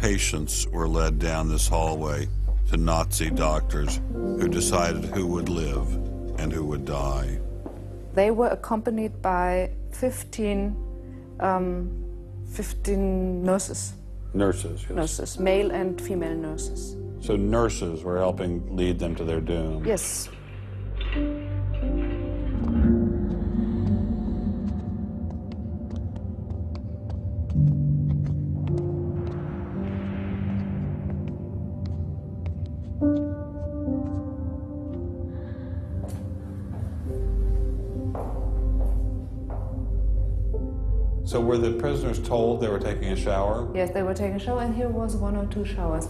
patients were led down this hallway to Nazi doctors who decided who would live and who would die. They were accompanied by 15 nurses. Nurses, yes. Nurses, male and female nurses. So nurses were helping lead them to their doom. Yes. So were the prisoners told they were taking a shower? Yes, they were taking a shower, and here was 1 or 2 showers.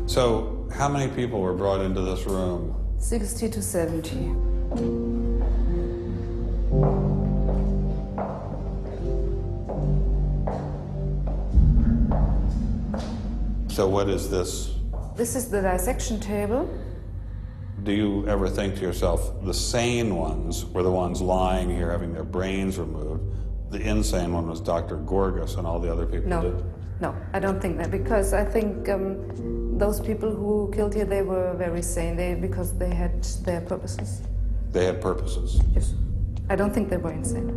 So how many people were brought into this room? 60 to 70. So what is this? This is the dissection table. Do you ever think to yourself, the sane ones were the ones lying here having their brains removed? The insane one was Dr. Gorgas and all the other people did? No, I don't think that, because I think those people who killed here, they were very sane, because they had their purposes. They had purposes? Yes. I don't think they were insane.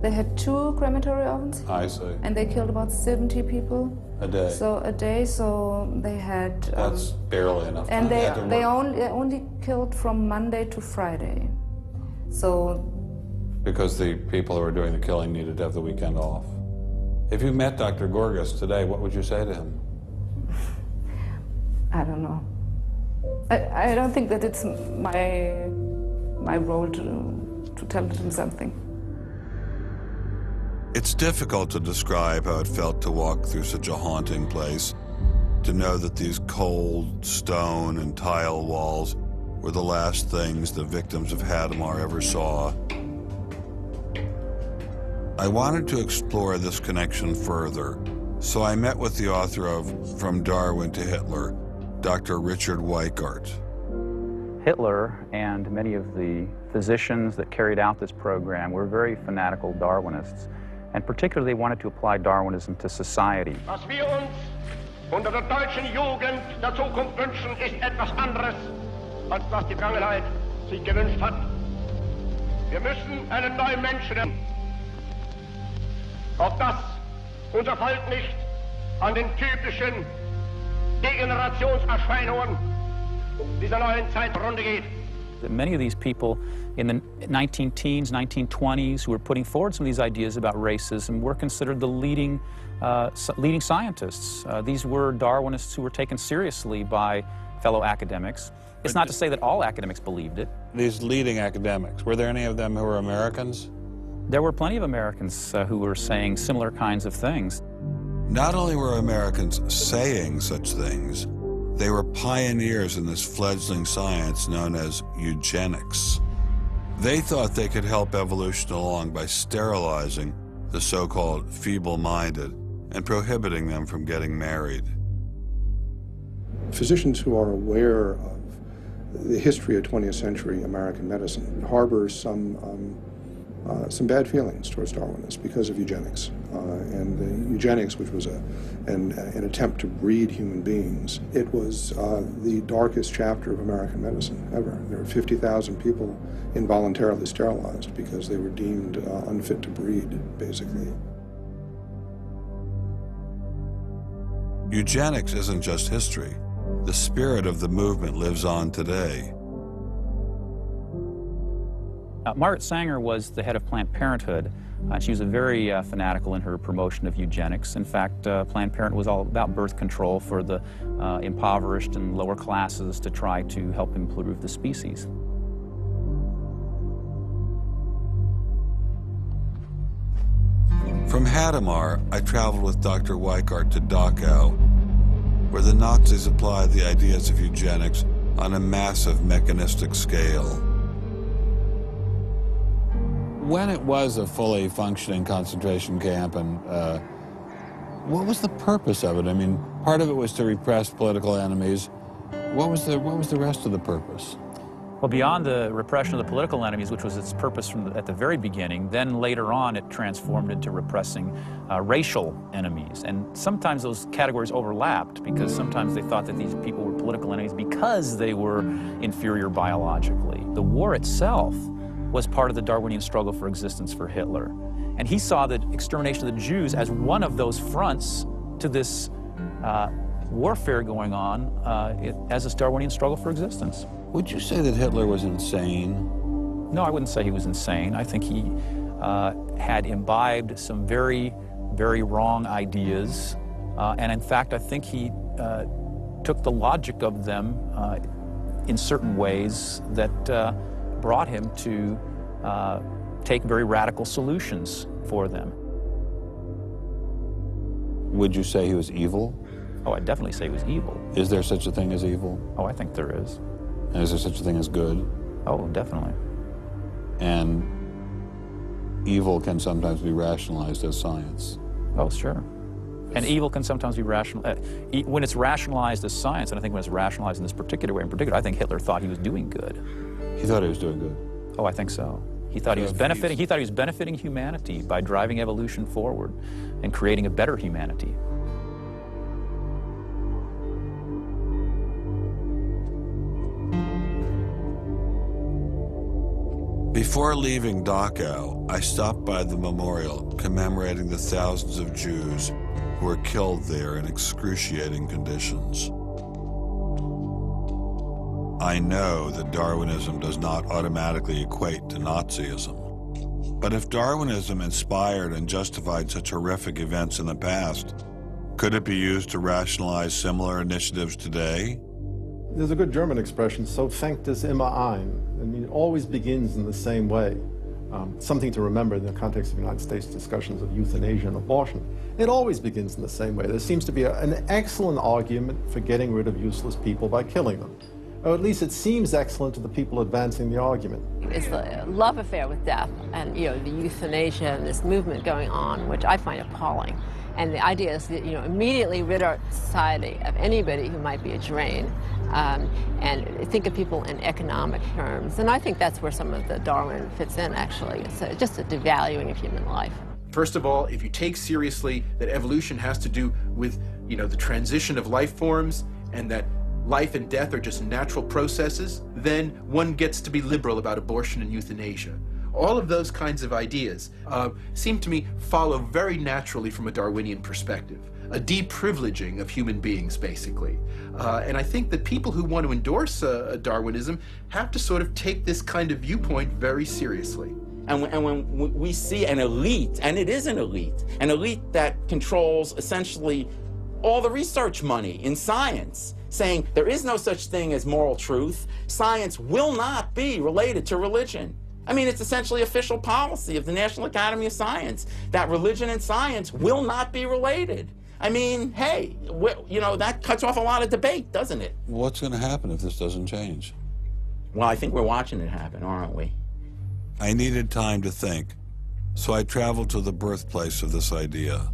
They had 2 crematory ovens. I see. And they killed about 70 people. A day? So a day, so they had... That's barely enough time. And they only killed from Monday to Friday. So... Because the people who were doing the killing needed to have the weekend off. If you met Dr. Gorgas today, what would you say to him? I don't know. I don't think that it's my role to tell him something. It's difficult to describe how it felt to walk through such a haunting place, to know that these cold stone and tile walls were the last things the victims of Hadamar ever saw. I wanted to explore this connection further, so I met with the author of From Darwin to Hitler, Dr. Richard Weikart. Hitler and many of the physicians that carried out this program were very fanatical Darwinists, and particularly wanted to apply Darwinism to society. Was wir uns unter der deutschen Jugend der Zukunft wünschen, ist etwas anderes, als was die Vergangenheit sich gewünscht hat. Wir müssen einen neuen Menschen, auf dass unser Volk nicht an den typischen Degenerationserscheinungen dieser neuen Zeit zugrunde geht. Many of these people in the 19-teens, 1920s, who were putting forward some of these ideas about racism were considered the leading scientists. These were Darwinists who were taken seriously by fellow academics. It's not to say that all academics believed it. These leading academics, were there any of them who were Americans? There were plenty of Americans who were saying similar kinds of things. Not only were Americans saying such things, they were pioneers in this fledgling science known as eugenics. They thought they could help evolution along by sterilizing the so-called feeble-minded and prohibiting them from getting married. Physicians who are aware of the history of 20th century American medicine harbor some bad feelings towards Darwinists because of eugenics. And eugenics, which was an attempt to breed human beings, it was the darkest chapter of American medicine ever. There were 50,000 people involuntarily sterilized because they were deemed unfit to breed, basically. Eugenics isn't just history. The spirit of the movement lives on today. Margaret Sanger was the head of Planned Parenthood. She was very fanatical in her promotion of eugenics. In fact, Planned Parenthood was all about birth control for the impoverished and lower classes to try to help improve the species. From Hadamar, I traveled with Dr. Weikart to Dachau, where the Nazis applied the ideas of eugenics on a massive mechanistic scale. When it was a fully functioning concentration camp, and what was the purpose of it? I mean, part of it was to repress political enemies. What was the rest of the purpose? Well, beyond the repression of the political enemies, which was its purpose at the very beginning, then later on it transformed into repressing racial enemies. And sometimes those categories overlapped because sometimes they thought that these people were political enemies because they were inferior biologically. The war itself was part of the Darwinian struggle for existence for Hitler. And he saw the extermination of the Jews as one of those fronts to this warfare going on as this Darwinian struggle for existence. Would you say that Hitler was insane? No, I wouldn't say he was insane. I think he had imbibed some very, very wrong ideas. And in fact, I think he took the logic of them in certain ways that brought him to take very radical solutions for them. Would you say he was evil? Oh, I'd definitely say he was evil. Is there such a thing as evil? Oh, I think there is. And is there such a thing as good? Oh, definitely. And evil can sometimes be rationalized as science. Oh, sure. And evil can sometimes be rational. When it's rationalized as science, and I think when it's rationalized in this particular way in particular, I think Hitler thought he was doing good. He thought he was doing good? Oh, I think so. He thought he was benefiting. He thought he was benefiting humanity by driving evolution forward and creating a better humanity. Before leaving Dachau, I stopped by the memorial commemorating the thousands of Jews who were killed there in excruciating conditions. I know that Darwinism does not automatically equate to Nazism. But if Darwinism inspired and justified such horrific events in the past, could it be used to rationalize similar initiatives today? There's a good German expression, so fängt es immer ein. I mean, it always begins in the same way. Something to remember in the context of United States discussions of euthanasia and abortion. It always begins in the same way. There seems to be an excellent argument for getting rid of useless people by killing them. Or at least it seems excellent to the people advancing the argument. It's a love affair with death and, the euthanasia and this movement going on, which I find appalling. And the idea is that, immediately rid our society of anybody who might be a drain and think of people in economic terms. And I think that's where some of the Darwin fits in, actually. It's just a devaluing of human life. First of all, if you take seriously that evolution has to do with, the transition of life forms and that life and death are just natural processes, then one gets to be liberal about abortion and euthanasia. All of those kinds of ideas seem to me follow very naturally from a Darwinian perspective, a deprivileging of human beings, basically. And I think that people who want to endorse Darwinism have to sort of take this kind of viewpoint very seriously. And when we see an elite, and it is an elite that controls essentially all the research money in science, saying there is no such thing as moral truth, science will not be related to religion. I mean, it's essentially official policy of the National Academy of Science that religion and science will not be related. I mean, hey, that cuts off a lot of debate, doesn't it? What's going to happen if this doesn't change? Well, I think we're watching it happen, aren't we? I needed time to think, so I traveled to the birthplace of this idea.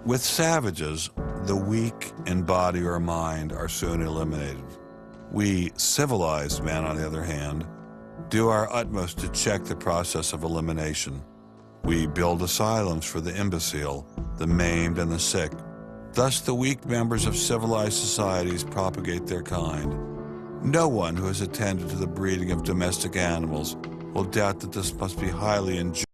With savages, the weak in body or mind are soon eliminated. We civilized men, on the other hand, do our utmost to check the process of elimination. We build asylums for the imbecile, the maimed, and the sick. Thus, the weak members of civilized societies propagate their kind. No one who has attended to the breeding of domestic animals will doubt that this must be highly injurious